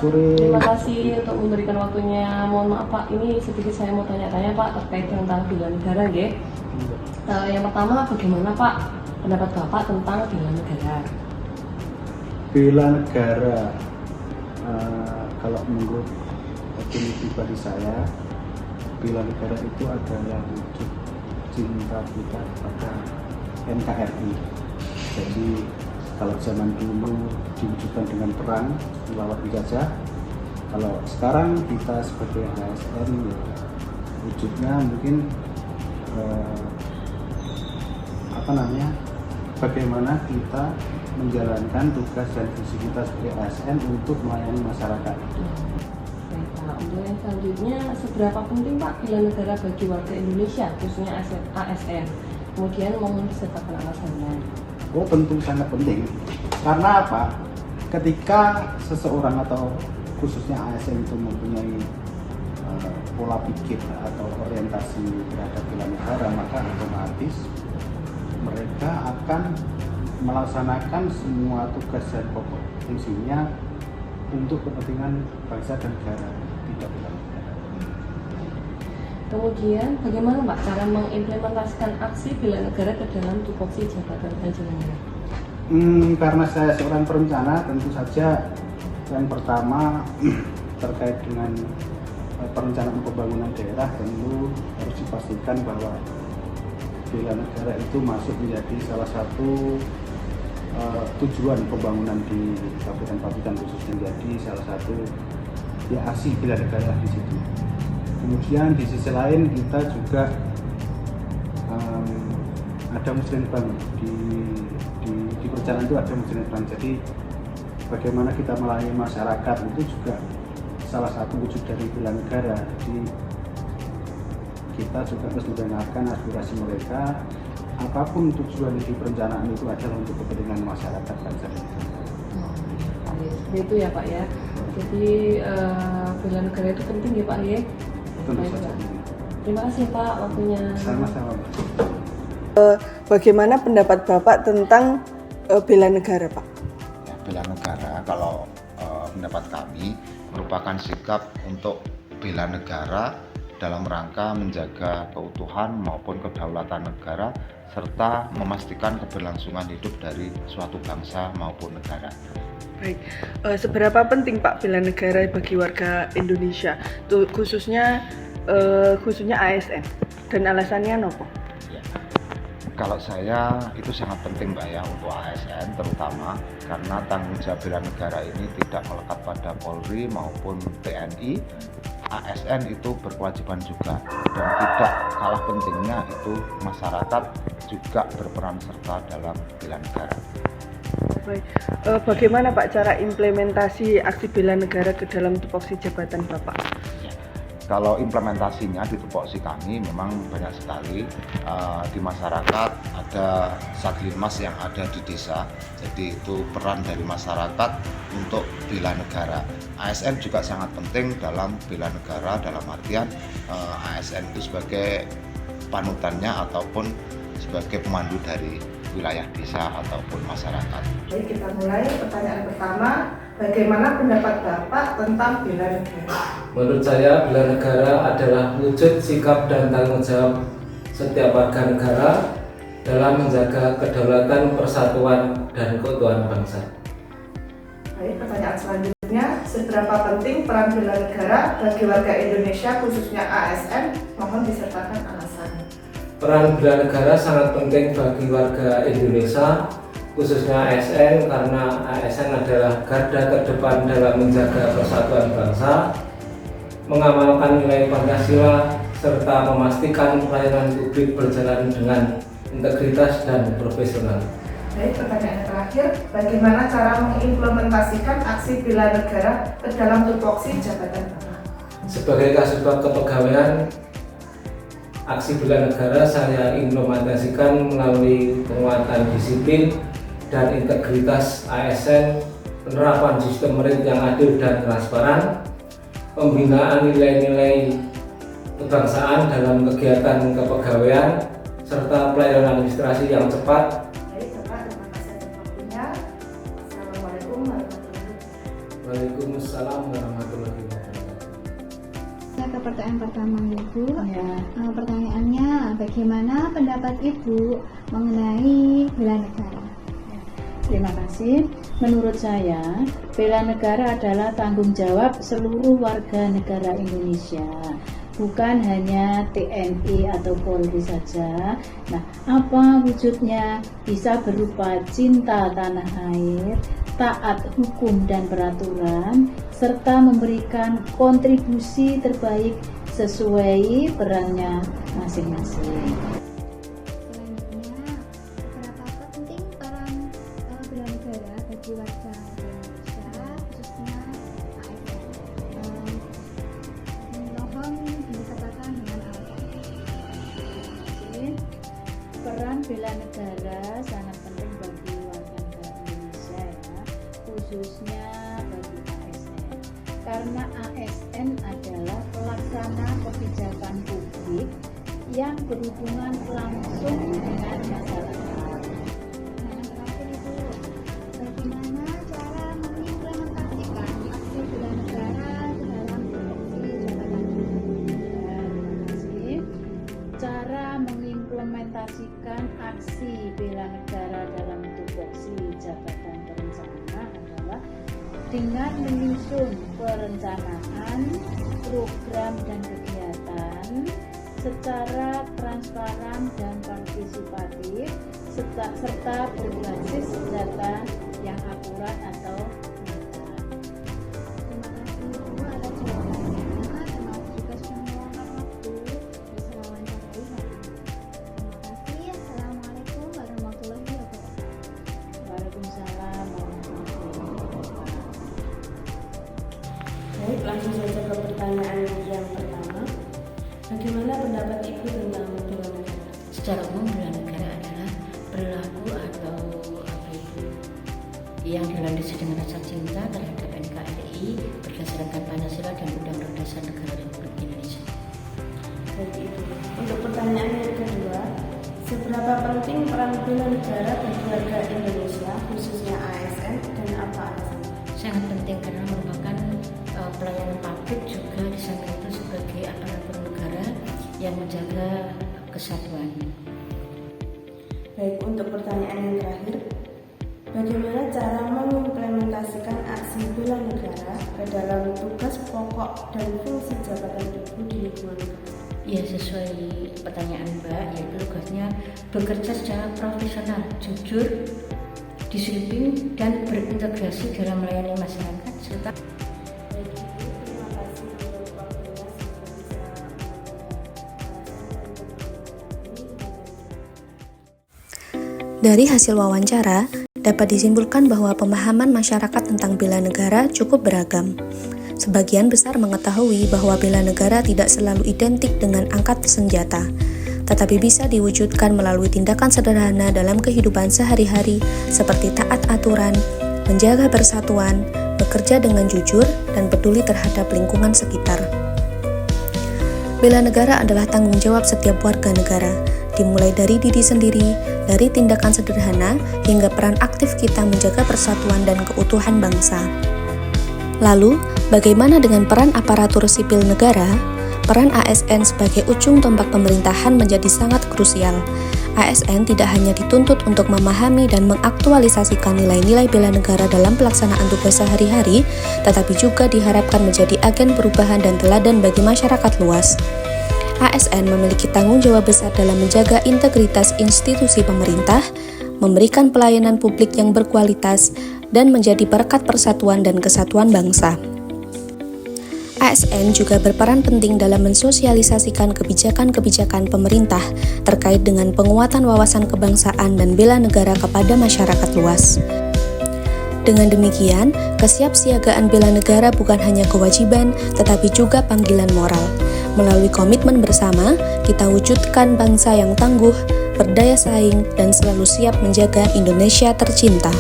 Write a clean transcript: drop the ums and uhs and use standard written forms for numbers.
sore. Terima kasih untuk memberikan waktunya. Mohon maaf Pak, ini sedikit saya mau tanya-tanya Pak terkait tentang bela negara, nggih. Yang pertama, bagaimana Pak pendapat Bapak tentang bela negara? Bela negara, kalau menurut opini pribadi saya, bela negara itu adalah wujud cinta kita pada NKRI. Jadi kalau zaman dulu diwujudkan dengan perang melawan penjajah, kalau sekarang kita sebagai ASN ya, wujudnya mungkin bagaimana kita menjalankan tugas dan fungsi kita sebagai ASN untuk melayani masyarakat. Baik Pak, untuk yang selanjutnya, seberapa penting Pak bela negara bagi warga Indonesia, khususnya ASN? Kemudian mohon disertakan alasannya. Oh, tentu sangat penting. Karena apa? Ketika seseorang atau khususnya ASN itu mempunyai pola pikir atau orientasi terhadap bela negara, maka otomatis mereka akan melaksanakan semua tugas dan pokok fungsinya untuk kepentingan bangsa dan negara, tidak bela negara. Kemudian bagaimana Pak cara mengimplementasikan aksi bela negara ke dalam tupoksi jabatan panjenengan? Karena saya seorang perencana, tentu saja yang pertama terkait dengan perencanaan pembangunan daerah, tentu harus dipastikan bahwa bela negara itu masuk menjadi salah satu tujuan pembangunan di kabupaten khususnya, menjadi salah satu ya aksi bela negara di situ. Kemudian di sisi lain kita juga ada Muslim Bank di perencanaan itu ada Muslim Bank. Jadi bagaimana kita melayani masyarakat itu juga salah satu wujud dari bela negara. Jadi kita juga harus mendengarkan aspirasi mereka. Apapun tujuan di perencanaan itu adalah untuk kepentingan masyarakat bangsa dan negara. Seperti itu ya Pak ya. Jadi bela negara itu penting ya Pak ya. Tentu saja. Terima kasih Pak waktunya. Sama-sama. Bagaimana pendapat Bapak tentang bela negara, Pak? Ya, bela negara kalau pendapat kami merupakan sikap untuk bela negara dalam rangka menjaga keutuhan maupun kedaulatan negara serta memastikan keberlangsungan hidup dari suatu bangsa maupun negara. Baik, seberapa penting Pak bela negara bagi warga Indonesia, khususnya ASN, dan alasannya apa? Ya. Kalau saya itu sangat penting Mbak ya untuk ASN terutama karena tanggung jawab bela negara ini tidak melekat pada Polri maupun TNI. ASN itu berkewajiban juga dan tidak kalah pentingnya itu masyarakat juga berperan serta dalam bela negara. Baik, bagaimana Pak cara implementasi aksi bela negara ke dalam tupoksi jabatan Bapak? Ya. Kalau implementasinya di tupoksi kami memang banyak sekali di masyarakat, ada Satlinmas yang ada di desa, jadi itu peran dari masyarakat untuk bela negara. ASN juga sangat penting dalam bela negara dalam artian ASN itu sebagai panutannya ataupun sebagai pemandu dari wilayah desa ataupun masyarakat. Baik, kita mulai pertanyaan pertama. Bagaimana pendapat Bapak tentang bela negara? Menurut saya, bela negara adalah wujud sikap dan tanggung jawab setiap warga negara dalam menjaga kedaulatan, persatuan, dan keutuhan bangsa. Baik, pertanyaan selanjutnya. Seberapa penting peran bela negara bagi warga Indonesia, khususnya ASN? Mohon disertakan alasannya. Peran bela negara sangat penting bagi warga Indonesia, khususnya ASN, karena ASN adalah garda terdepan dalam menjaga persatuan bangsa, mengamalkan nilai Pancasila, serta memastikan pelayanan publik berjalan dengan integritas dan profesional. Baik, pertanyaan terakhir. Bagaimana cara mengimplementasikan aksi bela negara ke dalam tupoksi jabatan Bapak? Sebagai kasubag kepegawaian, aksi bela negara saya implementasikan melalui penguatan disiplin dan integritas ASN, penerapan sistem merit yang adil dan transparan, pembinaan nilai-nilai kebangsaan dalam kegiatan kepegawaian, serta pelayanan administrasi yang cepat. Baik, Bapak, terima kasih atas waktunya. Assalamualaikum warahmatullahi wabarakatuh. Waalaikumsalam warahmatullahi wabarakatuh. Ke pertanyaan pertama Ibu, pertanyaannya bagaimana pendapat Ibu mengenai bela negara? Terima kasih. Menurut saya, bela negara adalah tanggung jawab seluruh warga negara Indonesia, bukan hanya TNI atau Polri saja. Nah, apa wujudnya? Bisa berupa cinta tanah air, taat hukum dan peraturan, serta memberikan kontribusi terbaik sesuai perannya masing-masing. Selanjutnya, seberapa penting peran bela negara bagi warga Indonesia, khususnya ASN? Mohon disertakan dengan alasan. Peran bela negara sangat penting bagi warga negara Indonesia ya, khususnya bagi ASN. Karena ASN adalah pelaksana kebijakan publik yang berhubungan langsung dengan masyarakat. Yang terakhir Ibu, bagaimana cara mengimplementasikan aksi bela negara dalam tupoksi jabatan? Terima kasih. Cara mengimplementasikan aksi bela negara dalam tupoksi jabatan perencana adalah dengan menyusun perencanaan, program dan kegiatan secara transparan dan partisipatif serta berbasis data yang akurat atau nyata. Terima kasih Ibu atas jawabannya, termasuk juga sudah meluangkan waktu bisa wawancarai hari ini. Terima kasih. Assalamualaikum warahmatullahi wabarakatuh. Waalaikumsalam warahmatullahi wabarakatuh. Baik, langsung saja ke pertanyaan yang pertama. Bagaimana pendapat Ibu tentang bela negara? Secara umum bela negara adalah perilaku atau yang dilandasi dengan rasa cinta terhadap NKRI berdasarkan Pancasila dan Undang-Undang Dasar Negara Republik Indonesia. Baik, Ibu. Untuk pertanyaan yang kedua, seberapa penting peran bela negara bagi warga Indonesia, khususnya ASN, dan apa alasannya? Sangat penting karena merupakan pelayanan publik, juga di samping itu sebagai aparatur negara yang menjaga kesatuan. Baik, untuk pertanyaan yang terakhir, bagaimana cara mengimplementasikan aksi bela negara ke dalam tugas pokok dan fungsi jabatan Ibu di lingkungan negara? Ya, sesuai pertanyaan Mbak, yaitu tugasnya bekerja secara profesional, jujur, disiplin, dan berintegrasi dalam melayani masyarakat serta Dari hasil wawancara, dapat disimpulkan bahwa pemahaman masyarakat tentang bela negara cukup beragam. Sebagian besar mengetahui bahwa bela negara tidak selalu identik dengan angkat senjata, tetapi bisa diwujudkan melalui tindakan sederhana dalam kehidupan sehari-hari seperti taat aturan, menjaga persatuan, bekerja dengan jujur, dan peduli terhadap lingkungan sekitar. Bela negara adalah tanggung jawab setiap warga negara, dimulai dari diri sendiri, dari tindakan sederhana hingga peran aktif kita menjaga persatuan dan keutuhan bangsa. Lalu, bagaimana dengan peran aparatur sipil negara? Peran ASN sebagai ujung tombak pemerintahan menjadi sangat krusial. ASN tidak hanya dituntut untuk memahami dan mengaktualisasikan nilai-nilai bela negara dalam pelaksanaan tugas sehari-hari, tetapi juga diharapkan menjadi agen perubahan dan teladan bagi masyarakat luas. ASN memiliki tanggung jawab besar dalam menjaga integritas institusi pemerintah, memberikan pelayanan publik yang berkualitas, dan menjadi perekat persatuan dan kesatuan bangsa. ASN juga berperan penting dalam mensosialisasikan kebijakan-kebijakan pemerintah terkait dengan penguatan wawasan kebangsaan dan bela negara kepada masyarakat luas. Dengan demikian, kesiapsiagaan bela negara bukan hanya kewajiban, tetapi juga panggilan moral. Melalui komitmen bersama, kita wujudkan bangsa yang tangguh, berdaya saing, dan selalu siap menjaga Indonesia tercinta.